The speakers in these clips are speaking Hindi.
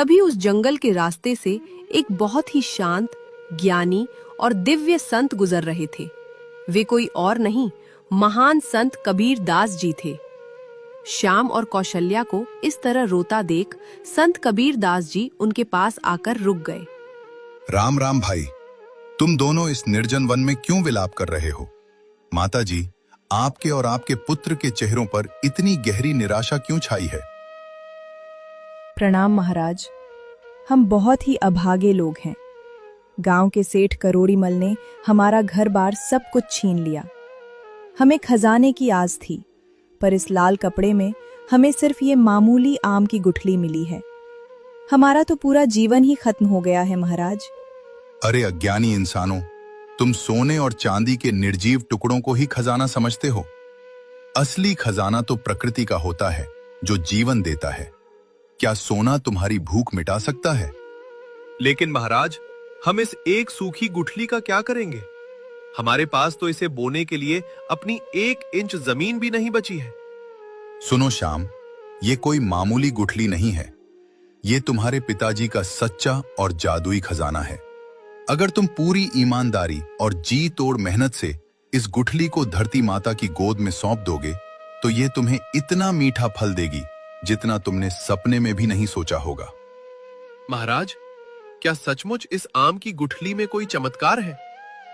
तभी उस जंगल के रास्ते से एक बहुत ही शांत, ज्ञानी और दिव्य संत गुजर रहे थे। वे कोई और नहीं, महान संत कबीर दास जी थे। श्याम और कौशल्या को इस तरह रोता देख संत कबीर दास जी उनके पास आकर रुक गए। राम राम भाई, तुम दोनों इस निर्जन वन में क्यों विलाप कर रहे हो? माता जी, आपके और आपके पुत्र के चेहरों पर इतनी गहरी निराशा क्यों छाई है? प्रणाम महाराज, हम बहुत ही अभागे लोग हैं। गांव के सेठ करोड़ीमल ने हमारा घर बार सब कुछ छीन लिया। हमें खजाने की आस थी, पर इस लाल कपड़े में हमें सिर्फ ये मामूली आम की गुठली मिली है। हमारा तो पूरा जीवन ही खत्म हो गया है महाराज। अरे अज्ञानी इंसानों, तुम सोने और चांदी के निर्जीव टुकड़ों को ही खजाना समझते हो। असली खजाना तो प्रकृति का होता है, जो जीवन देता है। क्या सोना तुम्हारी भूख मिटा सकता है? लेकिन महाराज, हम इस एक सूखी गुठली का क्या करेंगे? हमारे पास तो इसे बोने के लिए अपनी 1 इंच जमीन भी नहीं बची है। सुनो श्याम, ये कोई मामूली गुठली नहीं है। ये तुम्हारे पिताजी का सच्चा और जादुई खजाना है। अगर तुम पूरी ईमानदारी और जी तोड़ मेहनत से इस गुठली को धरती माता की गोद में सौंप दोगे, तो ये तुम्हें इतना मीठा फल देगी जितना तुमने सपने में भी नहीं सोचा होगा। महाराज, क्या सचमुच इस आम की गुठली में कोई चमत्कार है?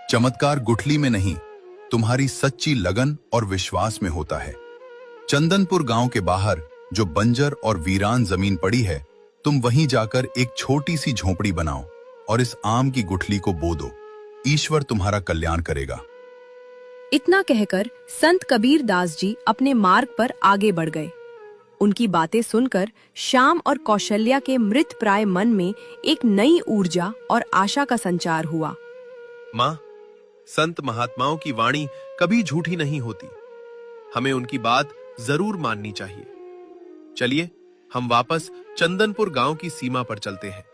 चमत्कार गुठली में नहीं, तुम्हारी सच्ची लगन और विश्वास में होता है। चंदनपुर गांव के बाहर जो बंजर और वीरान जमीन पड़ी है, तुम वहीं जाकर एक छोटी सी झोपड़ी बनाओ और इस आम की गुठली को बो दो। ईश्वर तुम्हारा कल्याण करेगा। इतना कहकर संत कबीर दास जी अपने मार्ग पर आगे बढ़ गए। उनकी बातें सुनकर श्याम और कौशल्या के मृत प्राय मन में एक नई ऊर्जा और आशा का संचार हुआ। माँ, संत महात्माओं की वाणी कभी झूठी नहीं होती। हमें उनकी बात जरूर माननी चाहिए। चलिए, हम वापस चंदनपुर गांव की सीमा पर चलते हैं।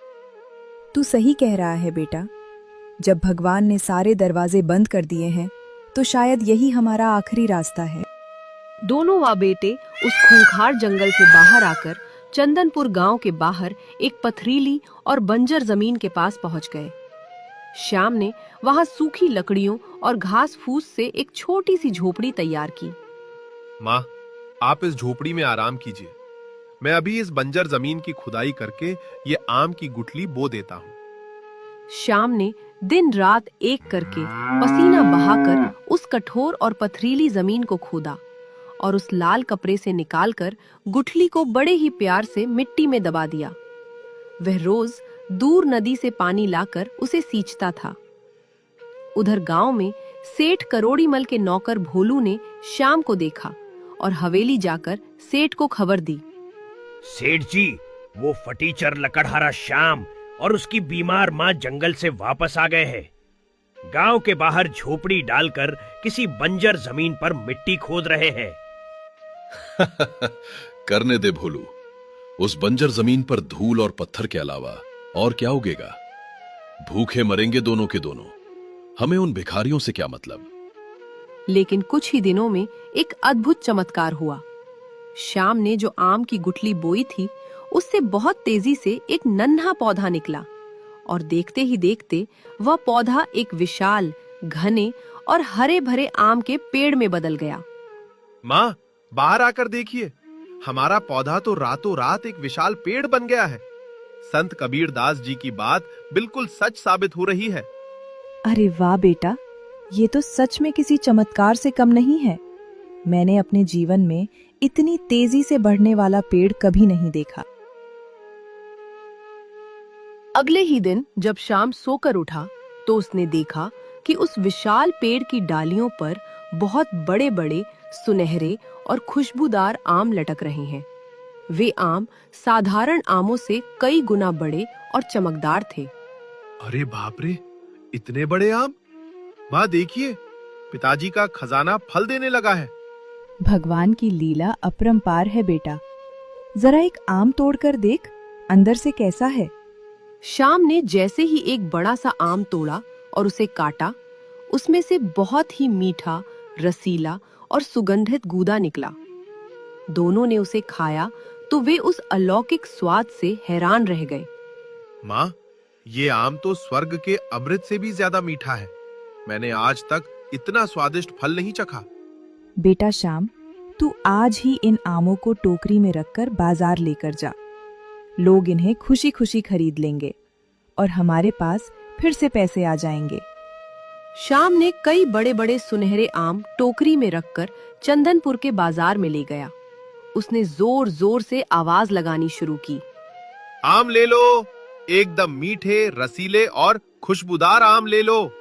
तू सही कह रहा है बेटा। जब भगवान ने सारे दरवाजे बंद कर दिए हैं, तो शायद यही हमारा आखिरी रास्ता है। दोनों माँ बेटे उस खूंखार जंगल से बाहर आकर चंदनपुर गांव के बाहर एक पथरीली और बंजर जमीन के पास पहुंच गए। श्याम ने वहां सूखी लकड़ियों और घास फूस से एक छोटी सी झोपड़ी तैयार की। माँ, आप इस झोपड़ी में आराम कीजिए। मैं अभी इस बंजर जमीन की खुदाई करके ये आम की गुठली बो देता हूँ। श्याम ने दिन रात एक करके पसीना बहाकर उस कठोर और पथरीली जमीन को खोदा और उस लाल कपड़े से निकालकर गुठली को बड़े ही प्यार से मिट्टी में दबा दिया। वह रोज दूर नदी से पानी लाकर उसे सींचता था। उधर गांव में सेठ करोड़ीमल के नौकर भोलू ने श्याम को देखा और हवेली जाकर सेठ को खबर दी। सेठ जी, वो फटीचर लकड़हारा श्याम और उसकी बीमार माँ जंगल से वापस आ गए हैं। गांव के बाहर झोपड़ी डालकर किसी बंजर जमीन पर मिट्टी खोद रहे हैं। करने दे भोलू। उस बंजर जमीन पर धूल और पत्थर के अलावा और क्या उगेगा? भूखे मरेंगे दोनों के दोनों। हमें उन भिखारियों से क्या मतलब? लेकिन कुछ ही दिनों में एक अद्भुत चमत्कार हुआ। श्याम ने जो आम की गुठली बोई थी, उससे बहुत तेजी से एक नन्हा पौधा निकला और देखते ही देखते वह पौधा एक विशाल, घने और हरे भरे आम के पेड़ में बदल गया। माँ, बाहर आकर देखिए, हमारा पौधा तो रातों रात एक विशाल पेड़ बन गया है। संत कबीर दास जी की बात बिल्कुल सच साबित हो रही है। अरे वाह बेटा, ये तो सच में किसी चमत्कार से कम नहीं है। मैंने अपने जीवन में इतनी तेजी से बढ़ने वाला पेड़ कभी नहीं देखा। अगले ही दिन जब श्याम सोकर उठा, तो उसने देखा कि उस विशाल पेड़ की डालियों पर बहुत बड़े बड़े सुनहरे और खुशबूदार आम लटक रहे हैं। वे आम साधारण आमों से कई गुना बड़े और चमकदार थे। अरे बाप रे, इतने बड़े आम! माँ देखिए, पिताजी का खजाना फल देने लगा है। भगवान की लीला अपरंपार है बेटा। जरा एक आम तोड़कर देख, अंदर से कैसा है। श्याम ने जैसे ही एक बड़ा सा आम तोड़ा और उसे काटा, उसमें से बहुत ही मीठा, रसीला और सुगंधित गूदा निकला। दोनों ने उसे खाया तो वे उस अलौकिक स्वाद से हैरान रह गए। माँ, ये आम तो स्वर्ग के अमृत से भी ज्यादा मीठा है। मैंने आज तक इतना स्वादिष्ट फल नहीं चखा। बेटा श्याम, तू आज ही इन आमों को टोकरी में रखकर बाजार लेकर जा। लोग इन्हें खुशी खुशी खरीद लेंगे और हमारे पास फिर से पैसे आ जाएंगे। श्याम ने कई बड़े बड़े सुनहरे आम टोकरी में रखकर चंदनपुर के बाजार में ले गया। उसने जोर जोर से आवाज लगानी शुरू की। आम ले लो, एकदम मीठे, रसीले और खुशबूदार आम ले लो।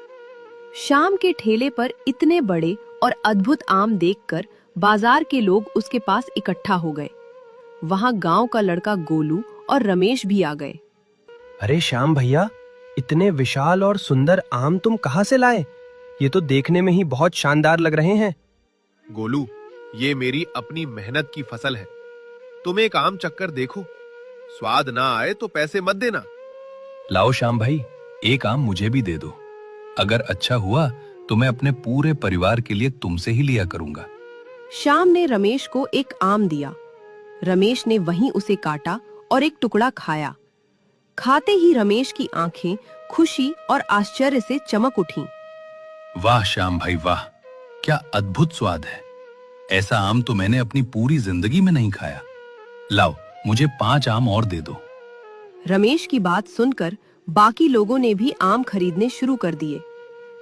श्याम के ठेले पर इतने बड़े और अद्भुत आम देखकर बाजार के लोग उसके पास इकट्ठा हो गए। वहां गांव का लड़का गोलू और रमेश भी आ गए। अरे श्याम भैया, इतने विशाल और सुंदर आम तुम कहाँ से लाए? ये तो देखने में ही बहुत शानदार लग रहे हैं। गोलू, ये मेरी अपनी मेहनत की फसल है। तुम एक आम चक्कर देखो, स्वाद ना आए तो पैसे मत देना। लाओ श्याम भाई, एक आम मुझे भी दे दो। अगर अच्छा हुआ तो मैं अपने पूरे परिवार के लिए तुमसे ही लिया करूंगा। श्याम ने रमेश को एक आम दिया। रमेश ने वहीं उसे काटा और एक टुकड़ा खाया। खाते ही रमेश की आंखें खुशी और आश्चर्य से चमक उठीं। वाह श्याम भाई वाह, क्या अद्भुत स्वाद है। ऐसा आम तो मैंने अपनी पूरी जिंदगी में नहीं खाया। लाओ, मुझे 5 आम और दे दो। रमेश की बात सुनकर बाकी लोगों ने भी आम खरीदने शुरू कर दिए।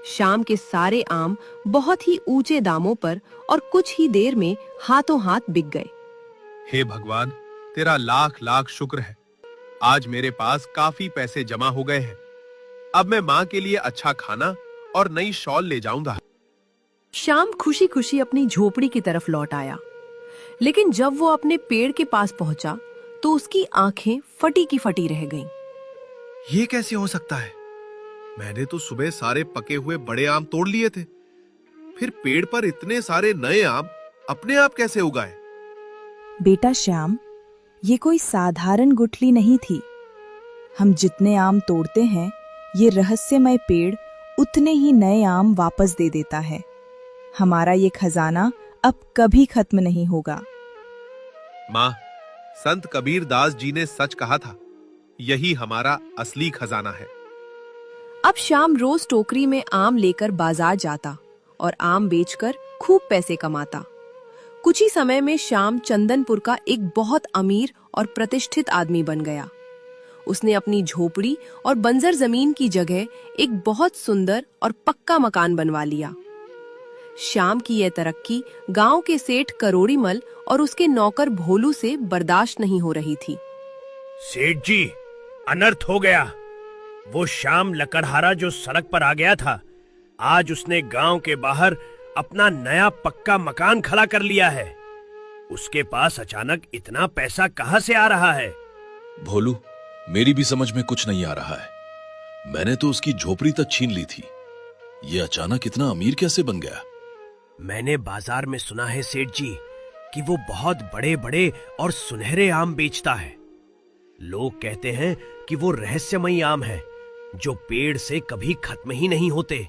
श्याम के सारे आम बहुत ही ऊंचे दामों पर और कुछ ही देर में हाथों हाथ बिक गए। हे भगवान, तेरा लाख लाख शुक्र है। आज मेरे पास काफी पैसे जमा हो गए हैं। अब मैं माँ के लिए अच्छा खाना और नई शॉल ले जाऊंगा। श्याम खुशी खुशी अपनी झोपड़ी की तरफ लौट आया, लेकिन जब वो अपने पेड़ के पास पहुंचा तो उसकी आंखें फटी की फटी रह गईं। ये कैसे हो सकता है? मैंने तो सुबह सारे पके हुए बड़े आम तोड़ लिए थे। फिर पेड़ पर इतने सारे नए आम अपने आप कैसे उगाए? बेटा श्याम, ये कोई साधारण गुठली नहीं थी। हम जितने आम तोड़ते हैं, ये रहस्यमय पेड़ उतने ही नए आम वापस दे देता है। हमारा ये खजाना अब कभी खत्म नहीं होगा। माँ, संत कबीर दास जी ने सच कहा था, यही हमारा असली खजाना है। अब श्याम रोज टोकरी में आम लेकर बाजार जाता और आम बेचकर खूब पैसे कमाता। कुछ ही समय में श्याम चंदनपुर का एक बहुत अमीर और प्रतिष्ठित आदमी बन गया। उसने अपनी झोपड़ी और बंजर जमीन की जगह एक बहुत सुंदर और पक्का मकान बनवा लिया। श्याम की यह तरक्की गांव के सेठ करोड़ीमल और उसके नौकर भोलू से बर्दाश्त नहीं हो रही थी। सेठ जी, अनर्थ हो गया। वो श्याम लकड़हारा जो सड़क पर आ गया था, आज उसने गांव के बाहर अपना नया पक्का मकान खड़ा कर लिया है। उसके पास अचानक इतना पैसा कहां से आ रहा है? भोलू, मेरी भी समझ में कुछ नहीं आ रहा है। मैंने तो उसकी झोपड़ी तक छीन ली थी। ये अचानक इतना अमीर कैसे बन गया? मैंने बाजार में सुना है सेठ जी कि वो बहुत बड़े बड़े और सुनहरे आम बेचता है। लोग कहते हैं कि वो रहस्यमयी आम है जो पेड़ से कभी खत्म ही नहीं होते।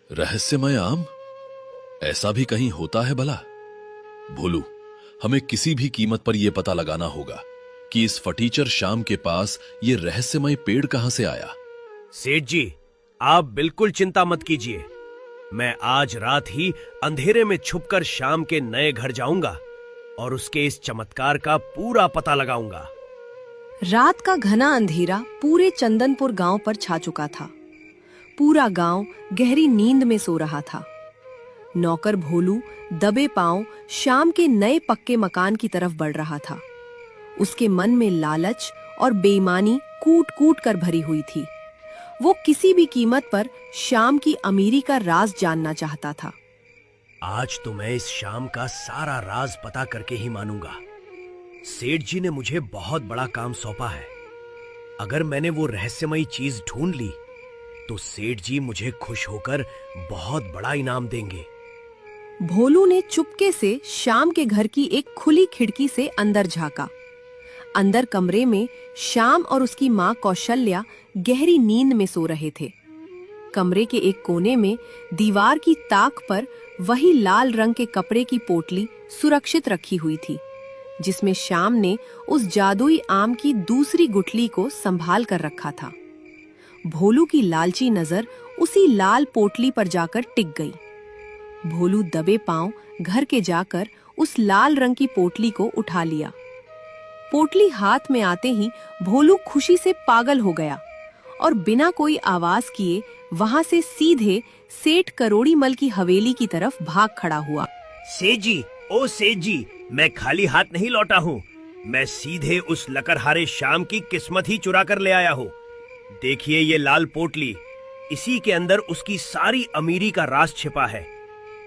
रहस्यमय आम? ऐसा भी कहीं होता है भला? भोलू, हमें किसी भी कीमत पर यह पता लगाना होगा कि इस फटीचर श्याम के पास ये रहस्यमय पेड़ कहां से आया। सेठ जी, आप बिल्कुल चिंता मत कीजिए। मैं आज रात ही अंधेरे में छुपकर श्याम के नए घर जाऊंगा और उसके इस चमत्कार का पूरा पता लगाऊंगा। रात का घना अंधेरा पूरे चंदनपुर गांव पर छा चुका था। पूरा गांव गहरी नींद में सो रहा था। नौकर भोलू दबे पांव श्याम के नए पक्के मकान की तरफ बढ़ रहा था। उसके मन में लालच और बेईमानी कूट कूट कर भरी हुई थी। वो किसी भी कीमत पर श्याम की अमीरी का राज जानना चाहता था। आज तो मैं इस श्याम का सारा राज पता करके ही मानूंगा। सेठ जी ने मुझे बहुत बड़ा काम सौंपा है। अगर मैंने वो रहस्यमयी चीज ढूंढ ली तो सेठ जी मुझे खुश होकर बहुत बड़ा इनाम देंगे। भोलू ने चुपके से श्याम के घर की एक खुली खिड़की से अंदर झांका। अंदर कमरे में श्याम और उसकी माँ कौशल्या गहरी नींद में सो रहे थे। कमरे के एक कोने में दीवार की ताक पर वही लाल रंग के कपड़े की पोटली सुरक्षित रखी हुई थी, जिसमें श्याम ने उस जादुई आम की दूसरी गुठली को संभाल कर रखा था। भोलू की लालची नजर उसी लाल पोटली पर जाकर टिक गई। भोलू दबे पांव घर के जाकर उस लाल रंग की पोटली को उठा लिया। पोटली हाथ में आते ही भोलू खुशी से पागल हो गया और बिना कोई आवाज किए वहां से सीधे सेठ करोड़ीमल की हवेली की तरफ भाग खड़ा हुआ। सेठ जी, ओ सेठ जी, मैं खाली हाथ नहीं लौटा हूँ। मैं सीधे उस लकड़हारे श्याम की किस्मत ही चुरा कर ले आया हूँ। देखिए ये लाल पोटली, इसी के अंदर उसकी सारी अमीरी का राज छिपा है।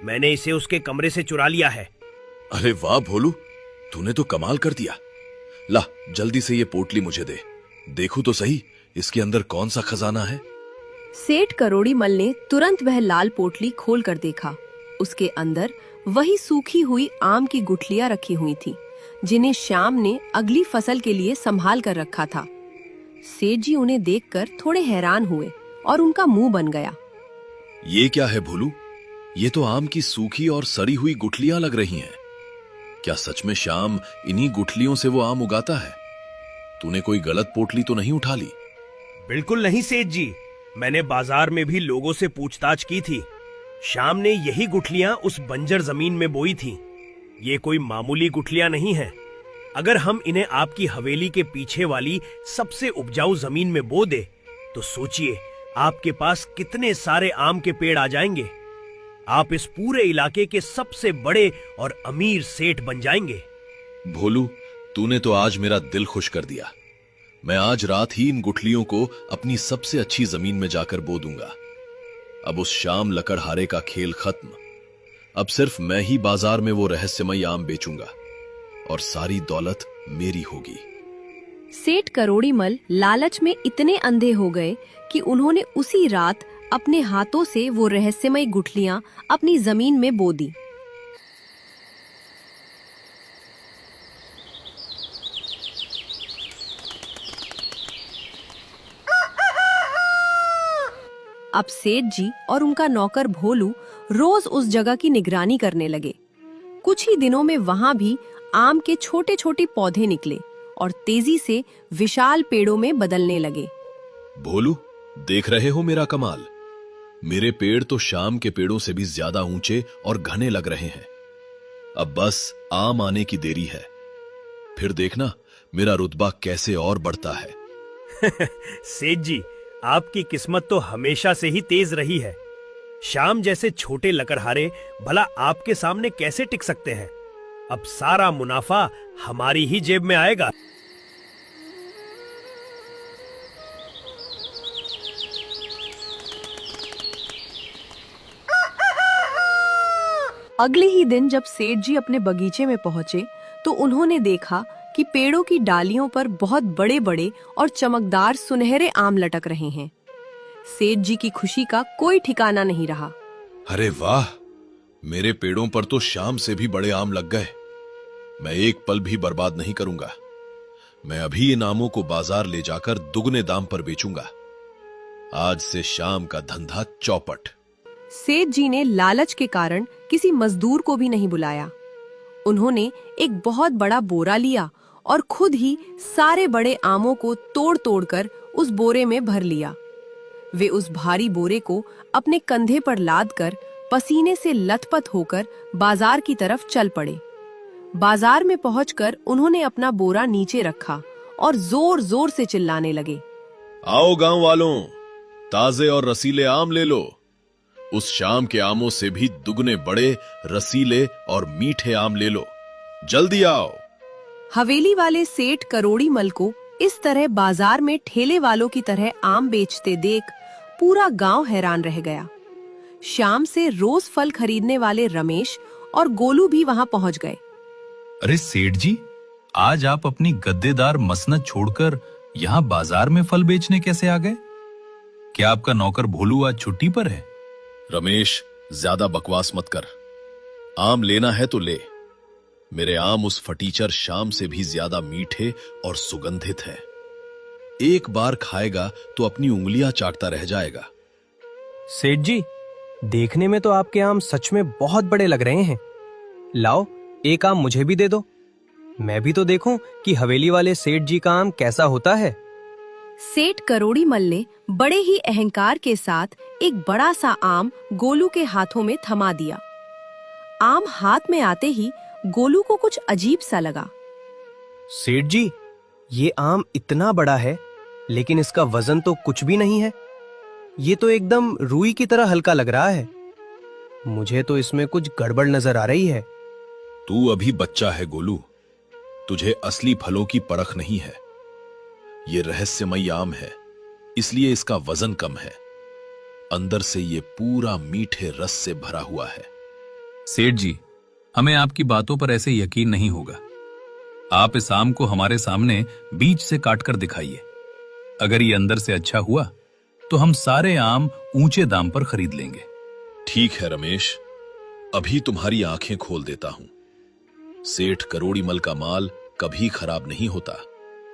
मैंने इसे उसके कमरे से चुरा लिया है। अरे वाह भोलू, तूने तो कमाल कर दिया। ला जल्दी से ये पोटली मुझे दे, देखूं तो सही इसके अंदर कौन सा खजाना है। सेठ करोड़ीमल ने तुरंत वह लाल पोटली खोल कर देखा। उसके अंदर वही सूखी हुई आम की गुठलियां रखी हुई थी, जिन्हें श्याम ने अगली फसल के लिए संभाल कर रखा था। सेठ जी उन्हें देखकर थोड़े हैरान हुए और उनका मुंह बन गया। ये क्या है भोलू? ये तो आम की सूखी और सड़ी हुई गुठलियां लग रही हैं। क्या सच में श्याम इन्हीं गुठलियों से वो आम उगाता है? तूने कोई गलत पोटली तो नहीं उठा ली? बिल्कुल नहीं सेठ जी, मैंने बाजार में भी लोगों से पूछताछ की थी। श्याम ने यही गुठलियां उस बंजर जमीन में बोई थीं। ये कोई मामूली गुठलियां नहीं हैं। अगर हम इन्हें आपकी हवेली के पीछे वाली सबसे उपजाऊ जमीन में बो दे, तो सोचिए आपके पास कितने सारे आम के पेड़ आ जाएंगे। आप इस पूरे इलाके के सबसे बड़े और अमीर सेठ बन जाएंगे। भोलू, तूने तो आज मेरा दिल खुश कर दिया। मैं आज रात ही इन गुठलियों को अपनी सबसे अच्छी जमीन में जाकर बो दूंगा। अब उस श्याम लकड़हारे का खेल खत्म। अब सिर्फ मैं ही बाजार में वो रहस्यमयी आम बेचूंगा और सारी दौलत मेरी होगी। सेठ करोड़ीमल लालच में इतने अंधे हो गए कि उन्होंने उसी रात अपने हाथों से वो रहस्यमयी गुठलियां अपनी जमीन में बो दी। अब सेठ जी और उनका नौकर भोलू रोज उस जगह की निगरानी करने लगे। कुछ ही दिनों में वहां भी आम के छोटे छोटे पौधे निकले और तेजी से विशाल पेड़ों में बदलने लगे। भोलू, देख रहे हो मेरा कमाल? मेरे पेड़ तो शाम के पेड़ों से भी ज्यादा ऊंचे और घने लग रहे हैं। अब बस आम आने की देरी है, फिर देखना मेरा रुतबा कैसे और बढ़ता है। सेठ जी, आपकी किस्मत तो हमेशा से ही तेज रही है। श्याम जैसे छोटे लकड़हारे भला आपके सामने कैसे टिक सकते हैं? अब सारा मुनाफा हमारी ही जेब में आएगा। अगले ही दिन जब सेठ जी अपने बगीचे में पहुंचे तो उन्होंने देखा कि पेड़ों की डालियों पर बहुत बड़े बड़े और चमकदार सुनहरे आम लटक रहे हैं। सेठ जी की खुशी का कोई ठिकाना नहीं रहा। अरे वाह, मेरे पेड़ों पर तो शाम से भी बड़े आम लग गए। मैं एक पल भी बर्बाद नहीं करूंगा। मैं अभी इन आमों को बाजार ले जाकर दुगने दाम पर बेचूंगा। आज से शाम का धंधा चौपट। सेठ जी ने लालच के कारण किसी मजदूर को भी नहीं बुलाया। उन्होंने एक बहुत बड़ा बोरा लिया और खुद ही सारे बड़े आमों को तोड़ तोड़कर उस बोरे में भर लिया। वे उस भारी बोरे को अपने कंधे पर लादकर पसीने से लथपथ होकर बाजार की तरफ चल पड़े। बाजार में पहुंचकर उन्होंने अपना बोरा नीचे रखा और जोर जोर से चिल्लाने लगे, आओ गांव वालों, ताजे और रसीले आम ले लो। उस शाम के आमों से भी दुगने बड़े, रसीले और मीठे आम ले लो। जल्दी आओ। हवेली वाले सेठ करोड़ीमल को इस तरह बाजार में ठेले वालों की तरह आम बेचते देख पूरा गांव हैरान रह गया। शाम से रोज फल खरीदने वाले रमेश और गोलू भी वहां पहुंच गए। अरे सेठ जी, आज आप अपनी गद्देदार मसनद छोड़कर यहाँ बाजार में फल बेचने कैसे आ गए? क्या आपका नौकर भोलू आज छुट्टी पर है? रमेश, ज्यादा बकवास मत कर। आम लेना है तो ले। मेरे आम उस फटीचर शाम से भी ज्यादा मीठे और सुगंधित हैं। एक बार खाएगा तो अपनी उंगलियां चाटता रह जाएगा। सेठ जी, देखने में तो आपके आम सच में बहुत बड़े लग रहे हैं। लाओ, एक आम मुझे भी दे दो। मैं भी तो देखूं कि हवेली वाले सेठ जी का आम कैसा होता है। सेठ करोड़ी मल ने बड़े ही अहंकार के साथ एक बड़ा सा आम गोलू के हाथों में थमा दिया। आम हाथ में आते ही गोलू को कुछ अजीब सा लगा। सेठ जी, ये आम इतना बड़ा है, लेकिन इसका वजन तो कुछ भी नहीं है। ये तो एकदम रुई की तरह हल्का लग रहा है। मुझे तो इसमें कुछ गड़बड़ नजर आ रही है। तू अभी बच्चा है गोलू, तुझे असली फलों की परख नहीं है। ये रहस्यमयी आम है, इसलिए इसका वजन कम है। अंदर से ये पूरा मीठे रस से भरा हुआ है। सेठ जी, हमें आपकी बातों पर ऐसे यकीन नहीं होगा। आप इस आम को हमारे सामने बीज से काटकर दिखाइए। अगर ये अंदर से अच्छा हुआ तो हम सारे आम ऊंचे दाम पर खरीद लेंगे। ठीक है रमेश, अभी तुम्हारी आंखें खोल देता हूं। सेठ करोड़ी मल का माल कभी खराब नहीं होता।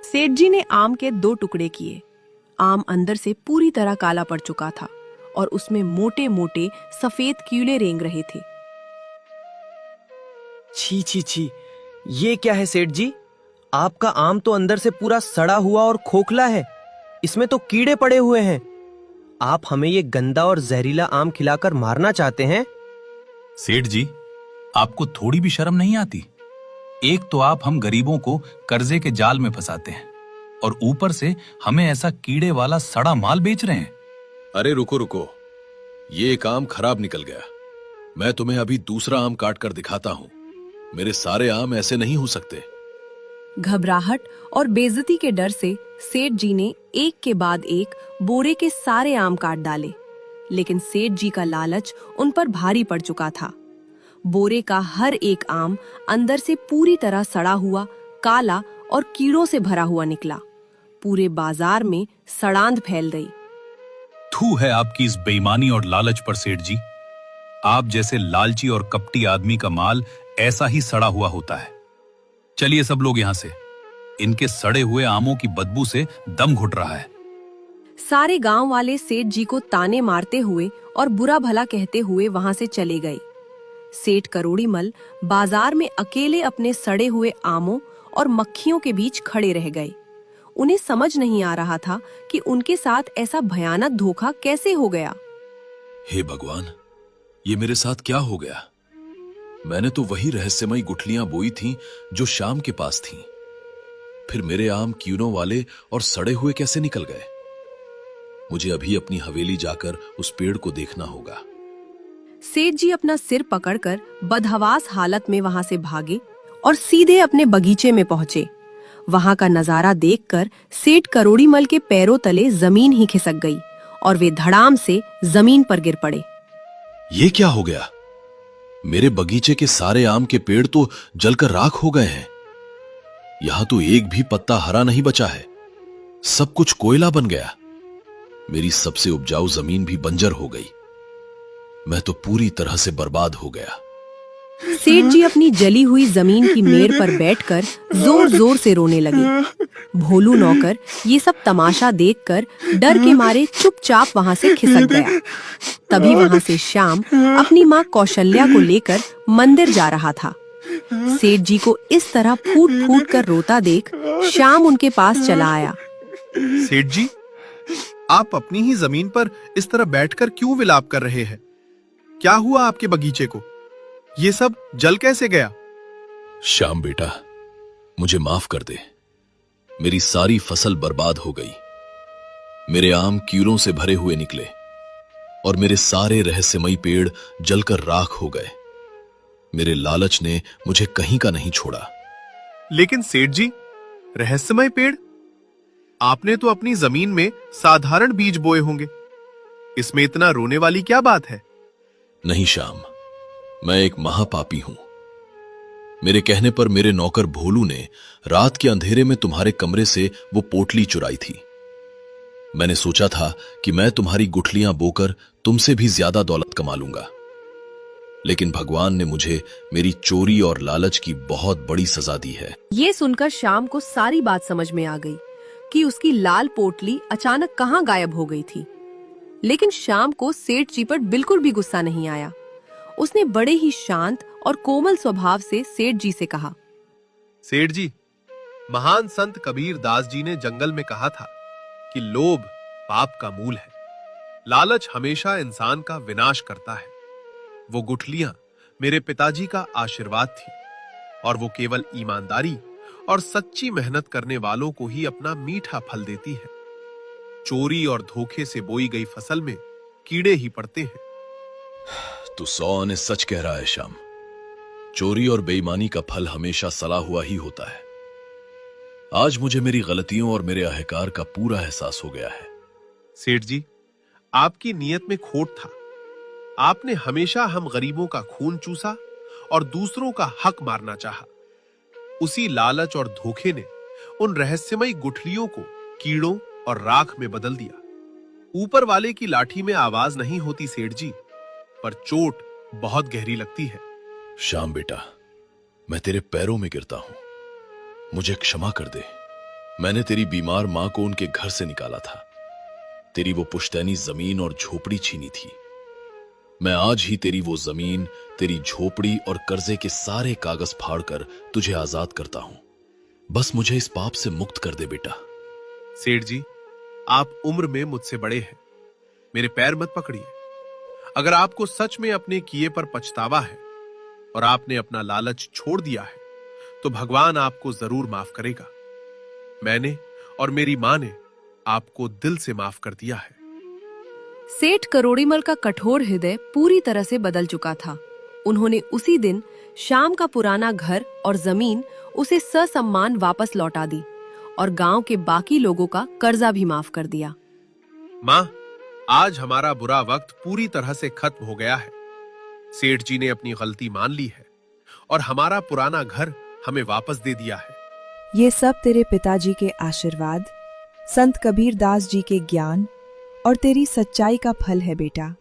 सेठ जी ने आम के 2 टुकड़े किए। आम अंदर से पूरी तरह काला पड़ चुका था और उसमें मोटे मोटे सफेद कीड़े रेंग रहे थे। छी छी छी, ये क्या है सेठ जी? आपका आम तो अंदर से पूरा सड़ा हुआ और खोखला है। इसमें तो कीड़े पड़े हुए हैं। आप हमें ये गंदा और जहरीला आम खिलाकर मारना चाहते हैं? सेठ जी, आपको थोड़ी भी शर्म नहीं आती? एक तो आप हम गरीबों को कर्जे के जाल में फंसाते हैं और ऊपर से हमें ऐसा कीड़े वाला सड़ा माल बेच रहे हैं। अरे रुको रुको, ये एक आम खराब निकल गया। मैं तुम्हें अभी दूसरा आम काट कर दिखाता हूं। मेरे सारे आम ऐसे नहीं हो सकते। घबराहट और बेइज्जती के डर से सेठ जी ने एक के बाद एक बोरे के सारे आम काट डाले, लेकिन सेठ जी का लालच उन पर भारी पड़ चुका था। बोरे का हर एक आम अंदर से पूरी तरह सड़ा हुआ, काला और कीड़ों से भरा हुआ निकला। पूरे बाजार में सड़ांध फैल गई। थू है आपकी इस बेईमानी और लालच पर सेठ जी। आप जैसे लालची और कपटी आदमी का माल ऐसा ही सड़ा हुआ होता है। चलिए सब लोग यहां से। इनके सड़े हुए आमों की बदबू से दम घुट रहा है। सारे गांव वाले सेठ जी को ताने मारते हुए और बुरा भला कहते हुए वहां से चले गए। सेठ करोड़ी मल बाजार में अकेले अपने सड़े हुए आमों और मक्खियों के बीच खड़े रह गए। उन्हें समझ नहीं आ रहा था कि उनके साथ ऐसा भयानक धोखा कैसे हो गया। हे भगवान, ये मेरे साथ क्या हो गया? मैंने तो वही रहस्यमयी गुठलियां बोई थीं जो शाम के पास थीं। फिर मेरे आम कीड़ों वाले और सड़े हुए कैसे निकल गए? मुझे अभी अपनी हवेली जाकर उस पेड़ को देखना होगा। सेठ जी अपना सिर पकड़कर बदहवास हालत में वहां से भागे और सीधे अपने बगीचे में पहुंचे। वहां का नजारा देखकर सेठ करोड़ी मल के पैरों तले जमीन ही खिसक गई और वे धड़ाम से जमीन पर गिर पड़े। ये क्या हो गया? मेरे बगीचे के सारे आम के पेड़ तो जलकर राख हो गए हैं। यहां तो एक भी पत्ता हरा नहीं बचा है। सब कुछ कोयला बन गया। मेरी सबसे उपजाऊ जमीन भी बंजर हो गई। मैं तो पूरी तरह से बर्बाद हो गया। सेठ जी अपनी जली हुई जमीन की मेड़ पर बैठकर जोर जोर से रोने लगे। भोलू नौकर ये सब तमाशा देखकर डर के मारे चुपचाप वहां से खिसक गया। तभी वहां से श्याम अपनी माँ कौशल्या को लेकर मंदिर जा रहा था। सेठ जी को इस तरह फूट फूट कर रोता देख श्याम उनके पास चला आया। सेठ जी, आप अपनी ही जमीन पर इस तरह बैठकर क्यों विलाप कर रहे हैं? क्या हुआ आपके बगीचे को? ये सब जल कैसे गया? श्याम बेटा, मुझे माफ कर दे। मेरी सारी फसल बर्बाद हो गई। मेरे आम कीड़ों से भरे हुए निकले और मेरे सारे रहस्यमयी पेड़ जलकर राख हो गए। मेरे लालच ने मुझे कहीं का नहीं छोड़ा। लेकिन सेठ जी, रहस्यमय पेड़? आपने तो अपनी जमीन में साधारण बीज बोए होंगे। इसमें इतना रोने वाली क्या बात है? नहीं श्याम, मैं एक महापापी हूं। मेरे कहने पर मेरे नौकर भोलू ने रात के अंधेरे में तुम्हारे कमरे से वो पोटली चुराई थी। मैंने सोचा था कि मैं तुम्हारी गुठलियां बोकर तुमसे भी ज्यादा दौलत कमा लूंगा, लेकिन भगवान ने मुझे मेरी चोरी और लालच की बहुत बड़ी सजा दी है। ये सुनकर श्याम को सारी बात समझ में आ गई कि उसकी लाल पोटली अचानक कहाँ गायब हो गई थी। लेकिन श्याम को सेठ जी पर बिल्कुल भी गुस्सा नहीं आया। उसने बड़े ही शांत और कोमल स्वभाव से सेठ जी से कहा, सेठ जी, महान संत कबीर दास जी ने जंगल में कहा था कि लोभ पाप का मूल है। लालच हमेशा इंसान का विनाश करता है। वो गुठलियां मेरे पिताजी का आशीर्वाद थी और वो केवल ईमानदारी और सच्ची मेहनत करने वालों को ही अपना मीठा फल देती है। चोरी और धोखे से बोई गई फसल में कीड़े ही पड़ते हैं। तू 100 आने सच कह रहा है श्याम। चोरी और बेईमानी का फल हमेशा सड़ा हुआ ही होता है। आज मुझे मेरी गलतियों और मेरे अहंकार का पूरा एहसास हो गया है। सेठ जी, आपकी नीयत में खोट था। आपने हमेशा हम गरीबों का खून चूसा और दूसरों का हक मारना चाहा। उसी लालच और धोखे ने उन रहस्यमयी गुठलियों को कीड़ों और राख में बदल दिया। ऊपर वाले की लाठी में आवाज नहीं होती सेठ जी, पर चोट बहुत गहरी लगती है। श्याम बेटा, मैं तेरे पैरों में गिरता हूं, मुझे क्षमा कर दे। मैंने तेरी बीमार मां को उनके घर से निकाला था, तेरी वो पुश्तैनी जमीन और झोपड़ी छीनी थी। मैं आज ही तेरी वो जमीन, तेरी झोपड़ी और कर्जे के सारे कागज फाड़कर तुझे आजाद करता हूं। बस मुझे इस पाप से मुक्त कर दे बेटा। सेठ जी, आप उम्र में मुझसे बड़े हैं, मेरे पैर मत पकड़िए। अगर आपको सच में अपने किए पर पछतावा है और आपने अपना लालच छोड़ दिया है, तो भगवान आपको जरूर माफ करेगा। मैंने और मेरी मां ने आपको दिल से माफ कर दिया है। सेठ करोड़ीमल का कठोर हृदय पूरी तरह से बदल चुका था। उन्होंने उसी दिन श्याम का पुराना घर और जमीन उसे ससम्मान वापस लौटा दी और गांव के बाकी लोगों का कर्जा भी माफ कर दिया। मां, आज हमारा बुरा वक्त पूरी तरह से खत्म हो गया है। सेठ जी ने अपनी गलती मान ली है और हमारा पुराना घर हमें वापस दे दिया है। ये सब तेरे पिताजी के आशीर्वाद, संत कबीर दास जी के ज्ञान और तेरी सच्चाई का फल है बेटा।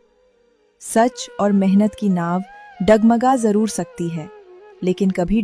सच और मेहनत की नाव डगमगा जरूर सकती है, लेकिन कभी